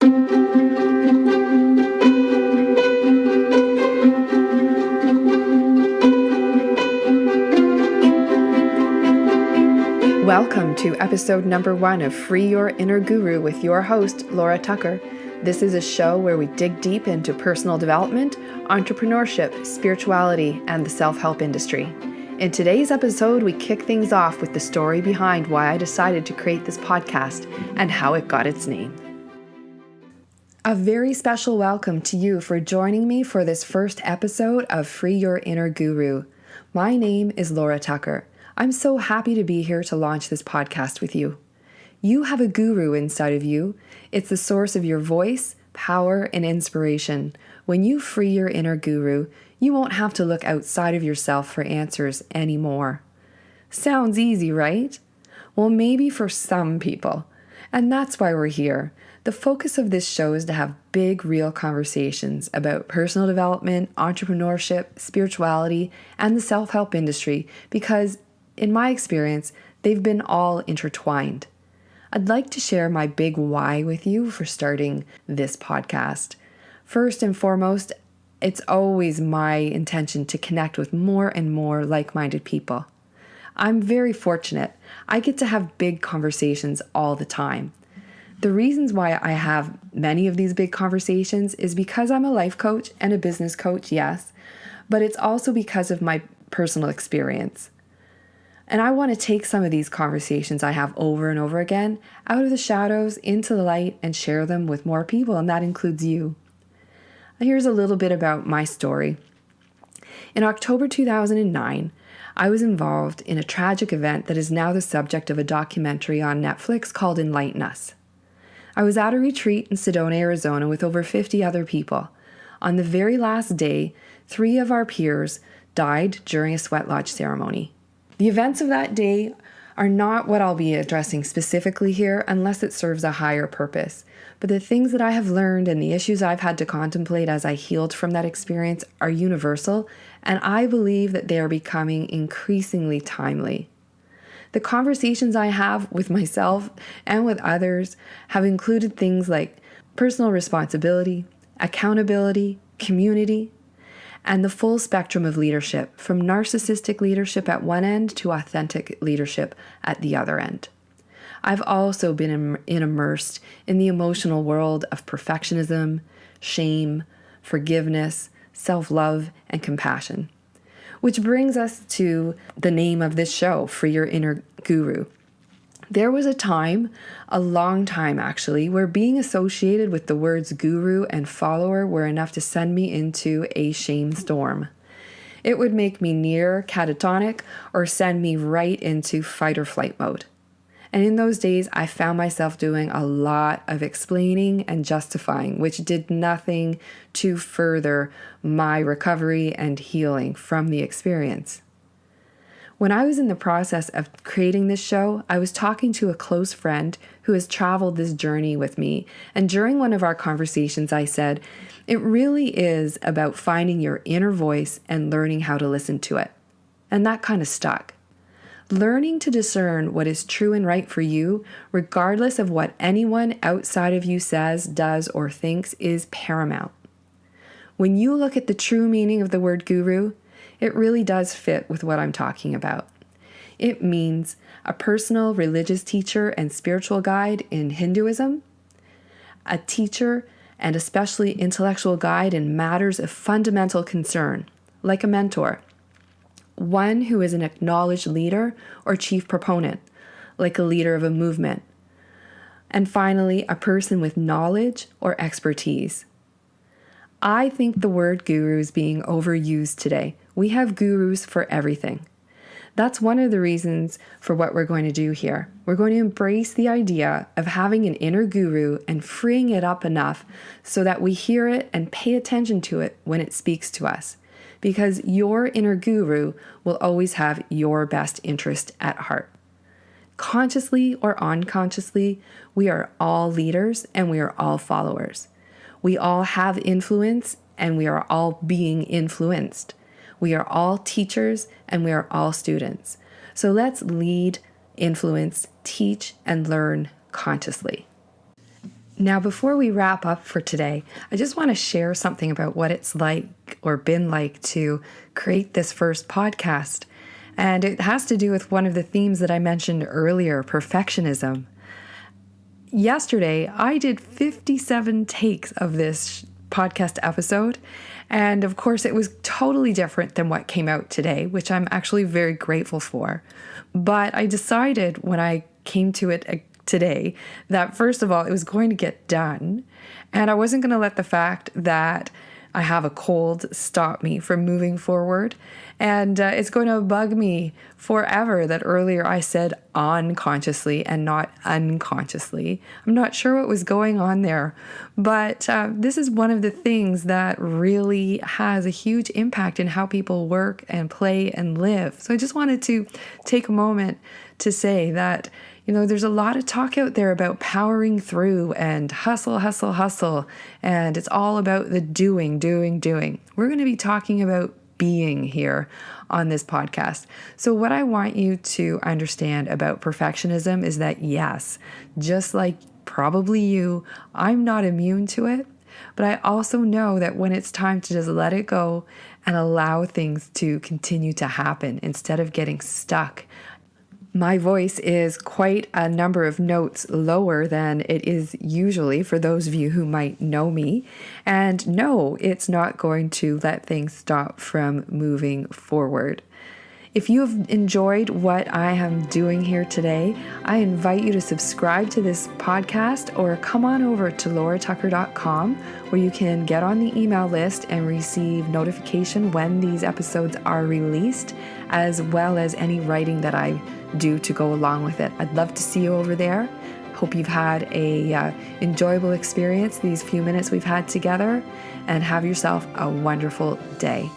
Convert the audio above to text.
Welcome to episode number 1 of Free Your Inner Guru with your host, Laura Tucker. This is a show where we dig deep into personal development, entrepreneurship, spirituality, and the self-help industry. In today's episode, we kick things off with the story behind why I decided to create this podcast and how it got its name. A very special welcome to you for joining me for this first episode of Free Your Inner Guru. My name is Laura Tucker. I'm so happy to be here to launch this podcast with you. You have a guru inside of you. It's the source of your voice, power, and inspiration. When you free your inner guru, you won't have to look outside of yourself for answers anymore. Sounds easy, right? Well, maybe for some people. And that's why we're here. The focus of this show is to have big, real conversations about personal development, entrepreneurship, spirituality, and the self-help industry because in my experience, they've been all intertwined. I'd like to share my big why with you for starting this podcast. First and foremost, it's always my intention to connect with more and more like-minded people. I'm very fortunate. I get to have big conversations all the time. The reasons why I have many of these big conversations is because I'm a life coach and a business coach, yes, but it's also because of my personal experience. And I want to take some of these conversations I have over and over again out of the shadows into the light and share them with more people, and that includes you. Here's a little bit about my story. In October 2009, I was involved in a tragic event that is now the subject of a documentary on Netflix called Enlighten Us. I was at a retreat in Sedona, Arizona with over 50 other people. On the very last day, 3 of our peers died during a sweat lodge ceremony. The events of that day are not what I'll be addressing specifically here unless it serves a higher purpose. But the things that I have learned and the issues I've had to contemplate as I healed from that experience are universal, and I believe that they are becoming increasingly timely. The conversations I have with myself and with others have included things like personal responsibility, accountability, community, and the full spectrum of leadership, from narcissistic leadership at one end to authentic leadership at the other end. I've also been immersed in the emotional world of perfectionism, shame, forgiveness, self-love, and compassion. Which brings us to the name of this show, Free Your Inner Guru. There was a time, a long time actually, where being associated with the words guru and follower were enough to send me into a shame storm. It would make me near catatonic or send me right into fight or flight mode. And in those days, I found myself doing a lot of explaining and justifying, which did nothing to further my recovery and healing from the experience. When I was in the process of creating this show, I was talking to a close friend who has traveled this journey with me. And during one of our conversations, I said, it really is about finding your inner voice and learning how to listen to it. And that kind of stuck. Learning to discern what is true and right for you, regardless of what anyone outside of you says, does, or thinks, is paramount. When you look at the true meaning of the word guru, it really does fit with what I'm talking about. It means a personal religious teacher and spiritual guide in Hinduism, a teacher and especially intellectual guide in matters of fundamental concern, like a mentor, one who is an acknowledged leader or chief proponent, like a leader of a movement, and finally, a person with knowledge or expertise. I think the word guru is being overused today. We have gurus for everything. That's one of the reasons for what we're going to do here. We're going to embrace the idea of having an inner guru and freeing it up enough so that we hear it and pay attention to it when it speaks to us. Because your inner guru will always have your best interest at heart. Consciously or unconsciously, we are all leaders and we are all followers. We all have influence and we are all being influenced. We are all teachers and we are all students. So let's lead, influence, teach, and learn consciously. Now, before we wrap up for today, I just want to share something about what it's like or been like to create this first podcast. And it has to do with one of the themes that I mentioned earlier, perfectionism. Yesterday, I did 57 takes of this podcast episode. And of course, it was totally different than what came out today, which I'm actually very grateful for. But I decided when I came to it today that first of all, it was going to get done. And I wasn't going to let the fact that I have a cold stop me from moving forward. And it's going to bug me forever that earlier I said unconsciously and not unconsciously. I'm not sure what was going on there, but this is one of the things that really has a huge impact in how people work and play and live. So I just wanted to take a moment to say that, there's a lot of talk out there about powering through and hustle, hustle, hustle. And it's all about the doing. We're going to be talking about being here on this podcast. So what I want you to understand about perfectionism is that, yes, just like probably you, I'm not immune to it. But I also know that when it's time to just let it go and allow things to continue to happen instead of getting stuck. My voice is quite a number of notes lower than it is usually for those of you who might know me. And no, it's not going to let things stop from moving forward. If you have enjoyed what I am doing here today, I invite you to subscribe to this podcast or come on over to lauratucker.com where you can get on the email list and receive notification when these episodes are released, as well as any writing that I do to go along with it. I'd love to see you over there. Hope you've had a enjoyable experience these few minutes we've had together, and have yourself a wonderful day.